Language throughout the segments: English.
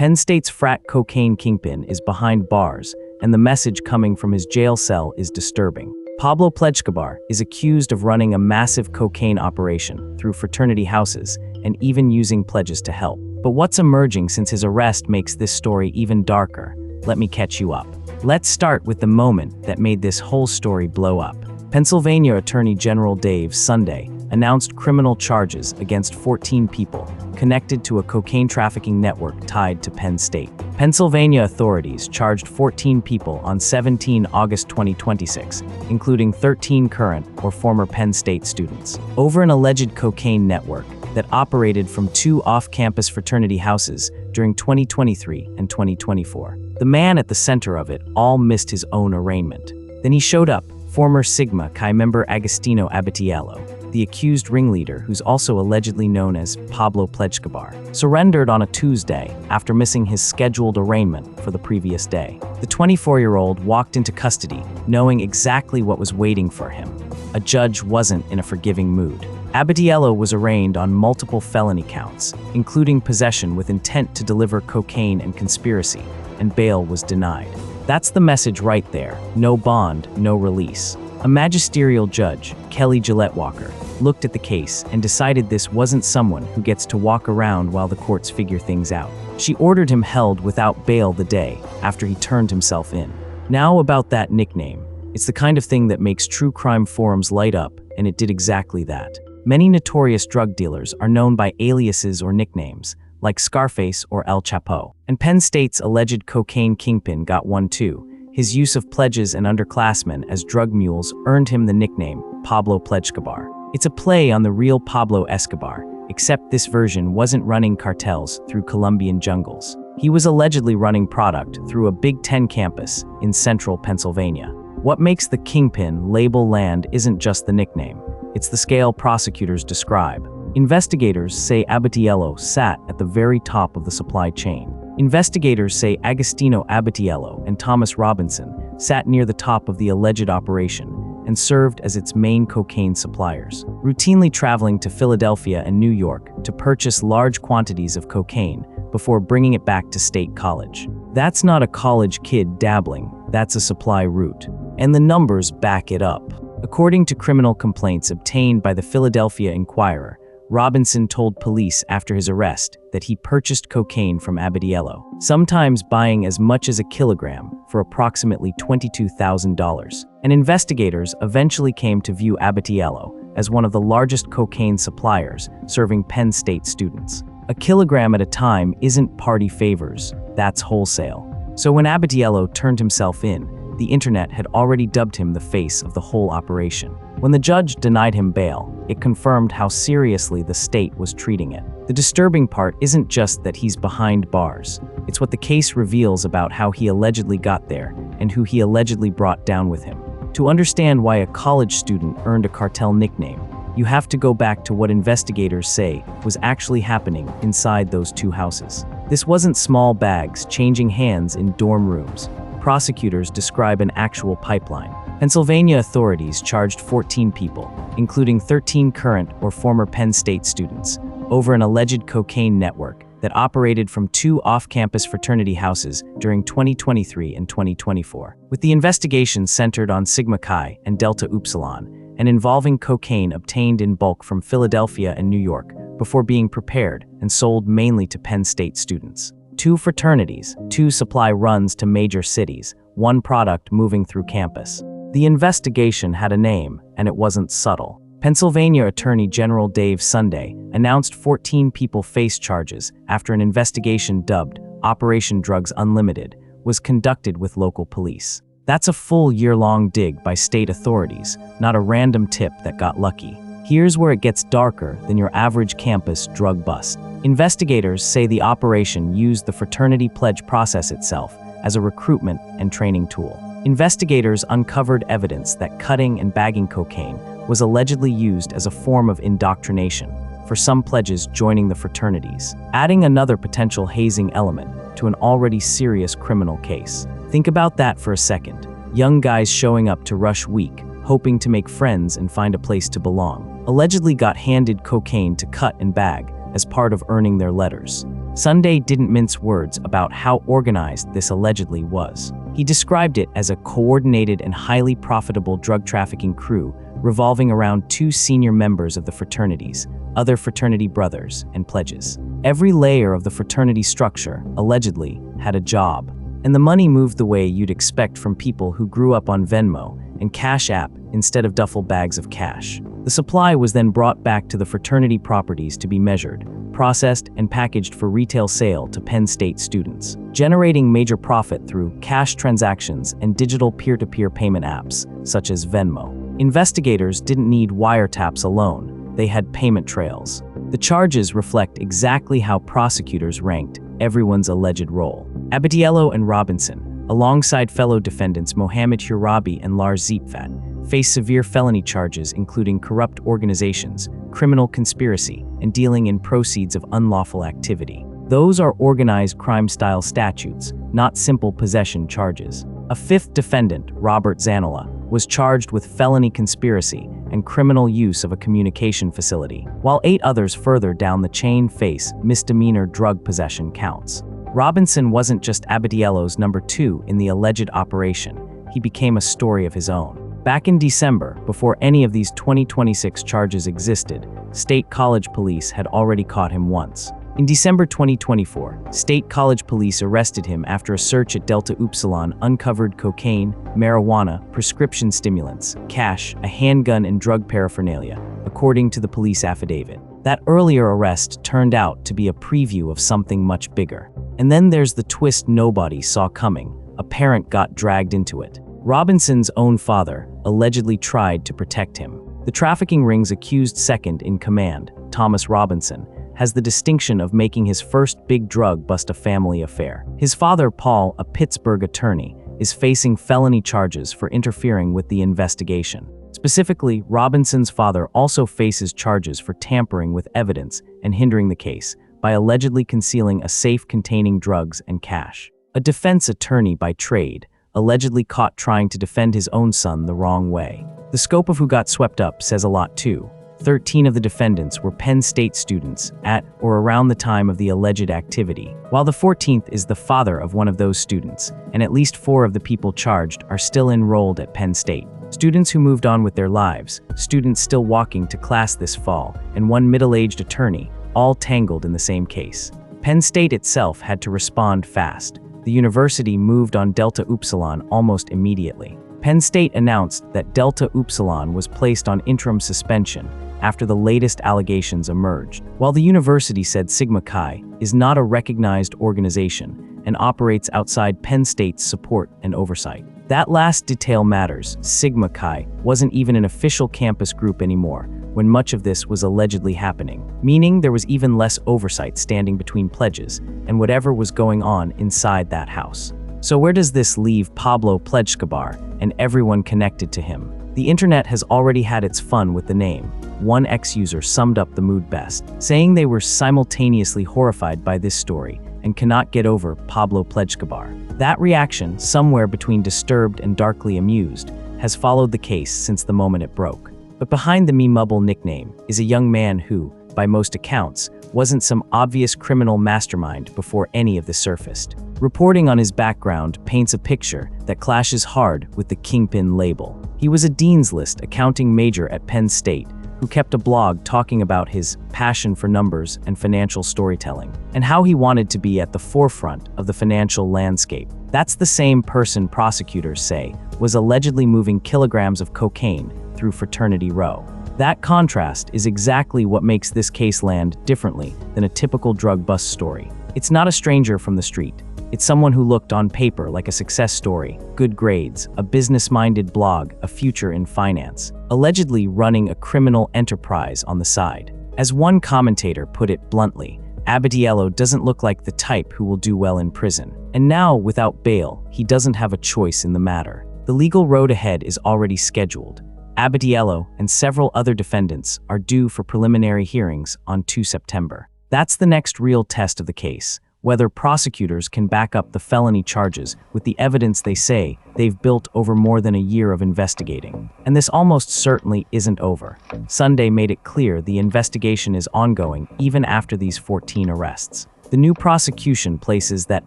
Penn State's Frat cocaine kingpin is behind bars, and the message coming from his jail cell is disturbing. Pablo Plejkabar is accused of running a massive cocaine operation through fraternity houses and even using pledges to help. But what's emerging since his arrest makes this story even darker? Let me catch you up. Let's start with the moment that made this whole story blow up. Pennsylvania Attorney General Dave Sunday announced criminal charges against 14 people connected to a cocaine trafficking network tied to Penn State. Pennsylvania authorities charged 14 people on 17 August 2026, including 13 current or former Penn State students, over an alleged cocaine network that operated from 2 off-campus fraternity houses during 2023 and 2024. The man at the center of it all missed his own arraignment. Then he showed up, former Sigma Chi member Agostino Abatiello, the accused ringleader who's also allegedly known as Pablo Plejkabar, surrendered on a Tuesday after missing his scheduled arraignment for the previous day. The 24-year-old walked into custody, knowing exactly what was waiting for him. A judge wasn't in a forgiving mood. Abatiello was arraigned on multiple felony counts, including possession with intent to deliver cocaine and conspiracy, and bail was denied. That's the message right there. No bond, no release. A magisterial judge, Kelly Gillette Walker, looked at the case and decided this wasn't someone who gets to walk around while the courts figure things out. She ordered him held without bail the day after he turned himself in. Now about that nickname. It's the kind of thing that makes true crime forums light up, and it did exactly that. Many notorious drug dealers are known by aliases or nicknames, like Scarface or El Chapo. And Penn State's alleged cocaine kingpin got one too. His use of pledges and underclassmen as drug mules earned him the nickname Pablo Plejkabar. It's a play on the real Pablo Escobar, except this version wasn't running cartels through Colombian jungles. He was allegedly running product through a Big Ten campus in central Pennsylvania. What makes the kingpin label land isn't just the nickname, it's the scale prosecutors describe. Investigators say Abatiello sat at the very top of the supply chain. Investigators say Agostino Abatiello and Thomas Robinson sat near the top of the alleged operation and served as its main cocaine suppliers, routinely traveling to Philadelphia and New York to purchase large quantities of cocaine before bringing it back to State College. That's not a college kid dabbling, that's a supply route. And the numbers back it up. According to criminal complaints obtained by the Philadelphia Inquirer, Robinson told police after his arrest that he purchased cocaine from Abatiello, sometimes buying as much as a kilogram for approximately $22,000. And investigators eventually came to view Abatiello as one of the largest cocaine suppliers serving Penn State students. A kilogram at a time isn't party favors, that's wholesale. So when Abatiello turned himself in, the internet had already dubbed him the face of the whole operation. When the judge denied him bail, it confirmed how seriously the state was treating it. The disturbing part isn't just that he's behind bars. It's what the case reveals about how he allegedly got there and who he allegedly brought down with him. To understand why a college student earned a cartel nickname, you have to go back to what investigators say was actually happening inside those 2 houses. This wasn't small bags changing hands in dorm rooms. Prosecutors describe an actual pipeline. Pennsylvania authorities charged 14 people, including 13 current or former Penn State students, over an alleged cocaine network that operated from 2 off-campus fraternity houses during 2023 and 2024, with the investigation centered on Sigma Chi and Delta Upsilon, and involving cocaine obtained in bulk from Philadelphia and New York before being prepared and sold mainly to Penn State students. 2 fraternities, 2 supply runs to major cities, 1 product moving through campus. The investigation had a name, and it wasn't subtle. Pennsylvania Attorney General Dave Sunday announced 14 people face charges after an investigation dubbed Operation Drugs Unlimited was conducted with local police. That's a full year-long dig by state authorities, not a random tip that got lucky. Here's where it gets darker than your average campus drug bust. Investigators say the operation used the fraternity pledge process itself as a recruitment and training tool. Investigators uncovered evidence that cutting and bagging cocaine was allegedly used as a form of indoctrination for some pledges joining the fraternities, adding another potential hazing element to an already serious criminal case. Think about that for a second. Young guys showing up to rush week, hoping to make friends and find a place to belong, allegedly got handed cocaine to cut and bag as part of earning their letters. Sunday didn't mince words about how organized this allegedly was. He described it as a coordinated and highly profitable drug trafficking crew revolving around 2 senior members of the fraternities, other fraternity brothers, and pledges. Every layer of the fraternity structure, allegedly, had a job, and the money moved the way you'd expect from people who grew up on Venmo and Cash App instead of duffel bags of cash. The supply was then brought back to the fraternity properties to be measured, processed, and packaged for retail sale to Penn State students, generating major profit through cash transactions and digital peer-to-peer payment apps, such as Venmo. Investigators didn't need wiretaps alone, they had payment trails. The charges reflect exactly how prosecutors ranked everyone's alleged role. Abitiello and Robinson, alongside fellow defendants Mohammed Hurabi and Lars Ziepfat, face severe felony charges including corrupt organizations, criminal conspiracy, and dealing in proceeds of unlawful activity. Those are organized crime-style statutes, not simple possession charges. A 5th defendant, Robert Zanola, was charged with felony conspiracy and criminal use of a communication facility, while 8 others further down the chain face misdemeanor drug possession counts. Robinson wasn't just Abitiello's number 2 in the alleged operation, he became a story of his own. Back in December, before any of these 2026 charges existed, State College Police had already caught him once. In December 2024, State College Police arrested him after a search at Delta Upsilon uncovered cocaine, marijuana, prescription stimulants, cash, a handgun, and drug paraphernalia, according to the police affidavit. That earlier arrest turned out to be a preview of something much bigger. And then there's the twist nobody saw coming. A parent got dragged into it. Robinson's own father allegedly tried to protect him. The trafficking ring's accused second-in-command, Thomas Robinson, has the distinction of making his first big drug bust a family affair. His father, Paul, a Pittsburgh attorney, is facing felony charges for interfering with the investigation. Specifically, Robinson's father also faces charges for tampering with evidence and hindering the case by allegedly concealing a safe containing drugs and cash. A defense attorney by trade, allegedly caught trying to defend his own son the wrong way. The scope of who got swept up says a lot too. 13 of the defendants were Penn State students at or around the time of the alleged activity, while the 14th is the father of one of those students, and at least 4 of the people charged are still enrolled at Penn State. Students who moved on with their lives, students still walking to class this fall, and one middle-aged attorney, all tangled in the same case. Penn State itself had to respond fast. The university moved on Delta Upsilon almost immediately. Penn State announced that Delta Upsilon was placed on interim suspension after the latest allegations emerged, while the university said Sigma Chi is not a recognized organization and operates outside Penn State's support and oversight. That last detail matters. Sigma Chi wasn't even an official campus group anymore when much of this was allegedly happening, meaning there was even less oversight standing between pledges and whatever was going on inside that house. So where does this leave Pablo Plejkabar and everyone connected to him? The internet has already had its fun with the name. One ex-user summed up the mood best, saying they were simultaneously horrified by this story and cannot get over Pablo Plejkabar. That reaction, somewhere between disturbed and darkly amused, has followed the case since the moment it broke. But behind the Me-Mubble nickname is a young man who, by most accounts, wasn't some obvious criminal mastermind before any of this surfaced. Reporting on his background paints a picture that clashes hard with the Kingpin label. He was a Dean's List accounting major at Penn State who kept a blog talking about his passion for numbers and financial storytelling, and how he wanted to be at the forefront of the financial landscape. That's the same person prosecutors say was allegedly moving kilograms of cocaine through Fraternity Row. That contrast is exactly what makes this case land differently than a typical drug bust story. It's not a stranger from the street. It's someone who looked on paper like a success story, good grades, a business-minded blog, a future in finance, allegedly running a criminal enterprise on the side. As one commentator put it bluntly, Abitiello doesn't look like the type who will do well in prison. And now, without bail, he doesn't have a choice in the matter. The legal road ahead is already scheduled. Abitiello and several other defendants are due for preliminary hearings on 2 September. That's the next real test of the case. whether prosecutors can back up the felony charges with the evidence they say they've built over more than a year of investigating. And this almost certainly isn't over. Sunday made it clear the investigation is ongoing even after these 14 arrests. The new prosecution places that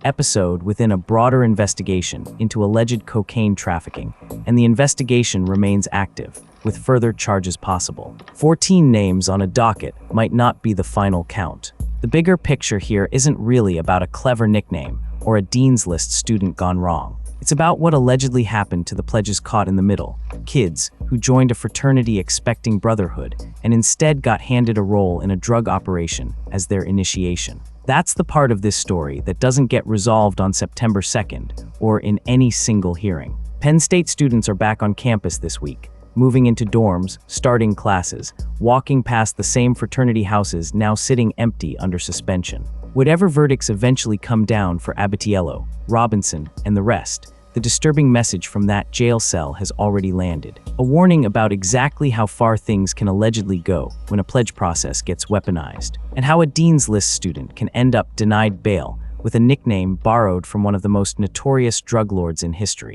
episode within a broader investigation into alleged cocaine trafficking, and the investigation remains active, with further charges possible. 14 names on a docket might not be the final count. The bigger picture here isn't really about a clever nickname or a Dean's List student gone wrong. It's about what allegedly happened to the pledges caught in the middle, kids who joined a fraternity expecting brotherhood and instead got handed a role in a drug operation as their initiation. That's the part of this story that doesn't get resolved on September 2nd or in any single hearing. Penn State students are back on campus this week, moving into dorms, starting classes, walking past the same fraternity houses now sitting empty under suspension. Whatever verdicts eventually come down for Abatiello, Robinson, and the rest, the disturbing message from that jail cell has already landed. A warning about exactly how far things can allegedly go when a pledge process gets weaponized, and how a Dean's List student can end up denied bail with a nickname borrowed from one of the most notorious drug lords in history.